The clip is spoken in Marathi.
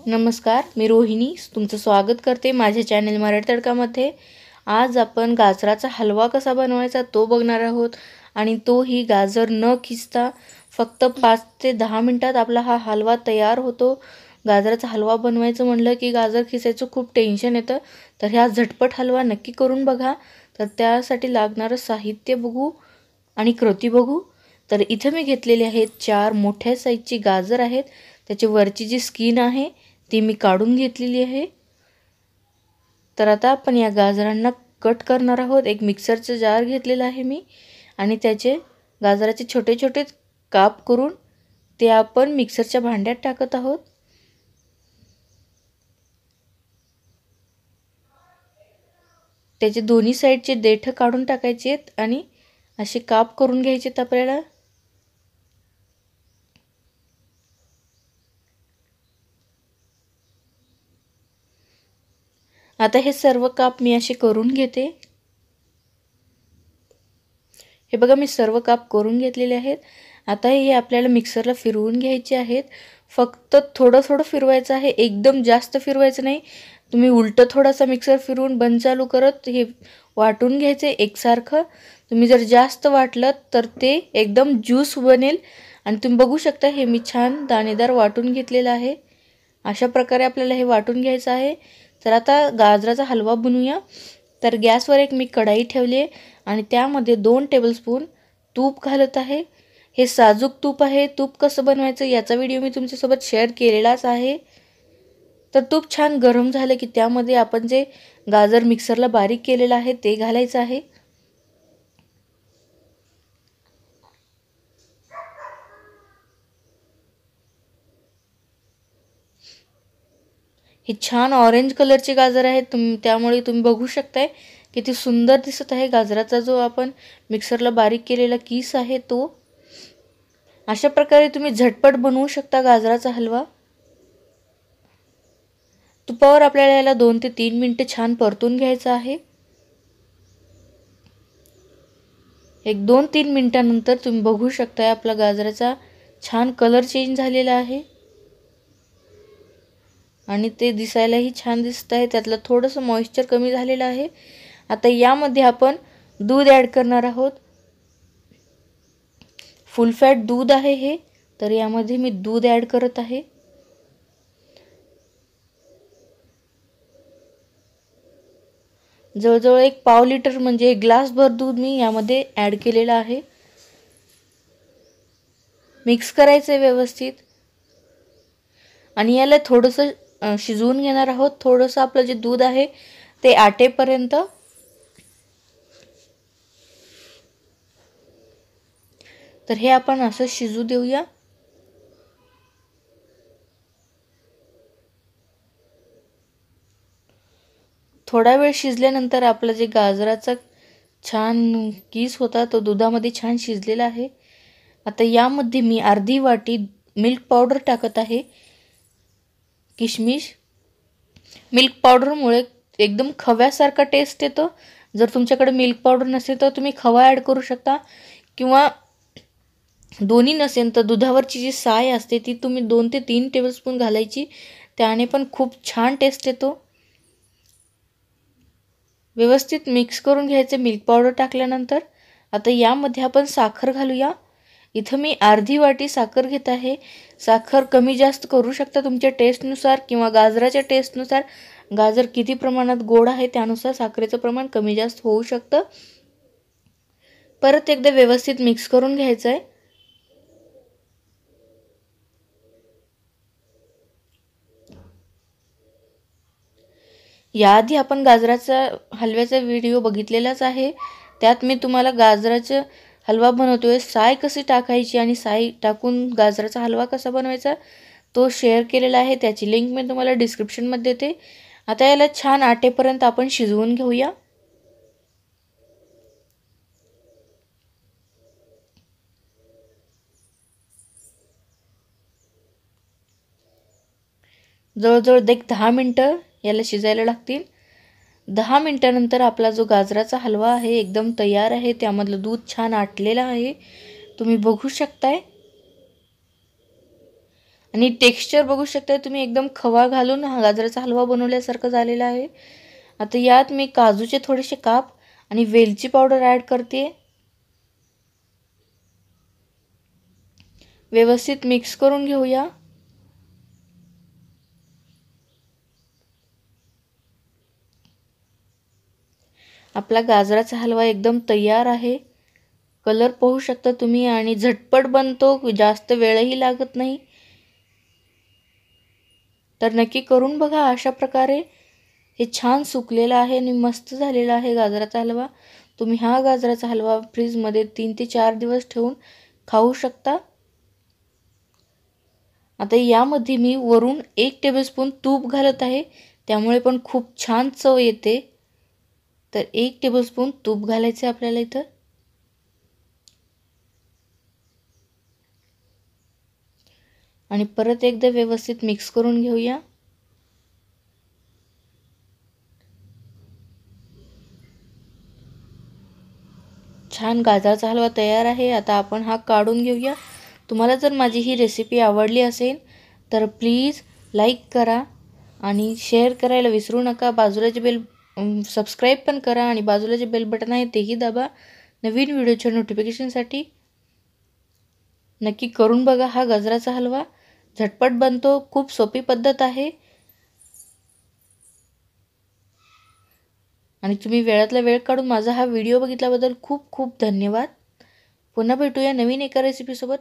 नमस्कार, मी रोहिणी तुमचं स्वागत करते माझ्या चॅनल मराठी तडकामध्ये। आज आपण गाजराचा हलवा कसा बनवायचा तो बघणार आहोत आणि तोही गाजर न खिसता फक्त 5 ते 10 मिनिटात आपला हा हलवा तयार होतो। गाजराचा हलवा बनवायचं म्हणलं की गाजर खिसायचं खूप टेन्शन येतं, तर हा झटपट हलवा नक्की करून बघा। तर त्यासाठी लागणारं साहित्य बघू आणि कृती बघू। तर इथे मी घेतलेले आहेत 4 मोठ्या साईजची गाजर आहेत। त्याची वरची जी स्किन आहे ती मी काढून घेतलेली आहे। तर आता आपण या गाजरांना कट करणार आहोत। एक मिक्सरचा जार घेतलेला आहे मी आणि त्याचे गाजराचे छोटे छोटे काप करून ते आपण मिक्सरच्या भांड्यात टाकत आहोत। त्याचे दोन्ही साइडचे देठ काढून टाकायचे आहेत आणि असे काप करून घ्यायचे आहेत आपल्याला। आता हे सर्व काप मी असे करून घेते। हे बघा मी सर्व काप करून घेतलेले आहेत। आता हे आपल्याला मिक्सरला फिरवून घ्यायचे आहेत। फक्त थोडं थोडं फिरवायचं आहे, एकदम जास्त फिरवायचं नाही। तुम्ही उलट थोडासा मिक्सर फिरवून बंद चालू करत हे वाटून घ्यायचे एकसारखं। तुम्ही जर जास्त वाटलं तर ते एकदम ज्यूस बनेल आणि तुम्ही बघू शकता हे मी छान दाणेदार वाटून घेतलेलं आहे। अशा प्रकारे आपल्याला हे वाटून घ्यायचं आहे। तर आता गाजराचा हलवा बनवूया। तर गॅसवर एक मी कढाई ठेवली आहे आणि त्यामध्ये 2 टेबलस्पून तूप घालत आहे। हे साजूक तूप आहे। तूप कसं बनवायचं याचा व्हिडिओ मी तुमच्यासोबत शेअर केलेलाच आहे। तर तूप छान गरम झालं की त्यामध्ये आपण जे गाजर मिक्सरला बारीक केलेलं आहे ते घालायचं आहे। हे छान ऑरेंज कलरचे गाजर आहेत, त्यामुळे तुम्ही बघू शकताय किती सुंदर दिसत आहे। गाजराचा जो आपण मिक्सरला बारीक केलेला किस आहे तो। अशा प्रकारे तुम्ही झटपट बनवू शकता गाजराचा हलवा। तुपावर आपल्याला याला 2 ते 3 मिनिटे छान परतून घ्यायचं आहे। एक 2-3 मिनिटांनंतर तुम्ही बघू शकता आपला गाजराचा छान कलर चेंज झालेला आहे आणि ते दिसायलाही छान दिसत आहे। त्यातलं थोडंसं मॉइश्चर कमी झालेलं आहे। आता यामध्ये आपण दूध ॲड करणार आहोत। फुल फॅट दूध आहे हे, तर यामध्ये मी दूध ॲड करत आहे। जवळजवळ एक पाव लिटर म्हणजे 1 ग्लासभर दूध मी यामध्ये ॲड केलेलं आहे। मिक्स करायचं व्यवस्थित आणि याला थोडंसं शिजवून घेणार आहोत। थोडंसं आपलं जे दूध आहे ते आटेपर्यंत। तर हे आपण असं शिजू देऊया। थोडा वेळ शिजल्यानंतर आपला जे गाजराचा छान किस होता तो दुधामध्ये छान शिजलेला आहे। आता यामध्ये मी अर्धी वाटी मिल्क पावडर टाकत आहे। किशमिश मिल्क पावडरमुळे एकदम खव्यासारखा टेस्ट येतो। जर तुमच्याकडे मिल्क पावडर नसेल तर तुम्ही खवा ॲड करू शकता किंवा दोन्ही नसेल तर दुधावरची जी साय असते ती तुम्ही 2 ते 3 टेबलस्पून घालायची, त्याने पण खूप छान टेस्ट येतो। व्यवस्थित मिक्स करून घ्यायचे मिल्क पावडर टाकल्यानंतर। आता यामध्ये आपण साखर घालूया। इथं मी अर्धी वाटी साखर घेत आहे। साखर कमी जास्त करू शकता तुमच्या टेस्टनुसार किंवा गाजराच्या टेस्टनुसार। गाजर किती प्रमाणात गोड आहे त्यानुसार साखरेचं प्रमाण कमी जास्त होऊ शकतं। परत एकदा व्यवस्थित मिक्स करून घ्यायचं आहे। याआधी आपण गाजराचा हलव्याचा व्हिडिओ बघितलेलाच आहे। त्यात मी तुम्हाला गाजराचा हलवा बनवतोय साय कशी टाकायची आणि साय टाकून गाजराचा हलवा कसा बनवायचा तो शेअर केलेला आहे। त्याची लिंक मी तुम्हाला डिस्क्रिप्शनमध्ये देते। आता याला छान आटेपर्यंत आपण शिजवून घेऊया। जवळजवळ 10 मिनिटं याला शिजायला लागतील। 10 मिनिटानंतर आपला जो गाजराचा हलवा आहे एकदम तयार आहे। त्यामधलं दूध छान आटलेलं आहे, तुम्ही बघू शकताय। आणि टेक्स्चर बघू शकता तुम्ही, एकदम खवा घालून हा गाजराचा हलवा बनवल्यासारखं झालेला आहे. आता यात मी काजूचे थोडेसे काप आणि वेलची पावडर ॲड करते. व्यवस्थित मिक्स करून घेऊया. आपला गाजराचा हलवा एकदम तयार आहे. कलर पाहू शकता तुम्ही आणि झटपट बनतो, जास्त वेळही लागत नाही. तर नक्की करून बघा. अशा प्रकारे हे छान सुकलेलं आहे आणि मस्त झालेला आहे गाजराचा हलवा. तुम्ही हा गाजराचा हलवा फ्रीजमध्ये 3 ते 4 दिवस ठेवून खाऊ शकता. आता यामध्ये मी वरून 1 टेबलस्पून तूप घालत आहे, त्यामुळे पण खूप छान चव येते. तर 1 टेबलस्पून तूप घालायचे आपल्याला इथं. आणि परत एकदा व्यवस्थित मिक्स करून घेऊया. छान गाजराचा हलवा तयार आहे. आता आपण हा काढून घेऊया. तुम्हाला जर माझी ही रेसिपी आवडली असेल तर प्लीज लाईक करा आणि शेअर करायला विसरू नका. बाजूला बेल सबस्क्राईब पण करा आणि बाजूला जे बेल बटन आहे तेही दाबा नवीन व्हिडिओच्या नोटिफिकेशनसाठी. नक्की करून बघा. हा गाजराचा हलवा झटपट बनतो, खूप सोपी पद्धत आहे आणि तुम्ही वेळातला वेळ काढून माझा हा व्हिडिओ बघितल्याबद्दल खूप खूप धन्यवाद. पुन्हा भेटूया नवीन एका रेसिपीसोबत.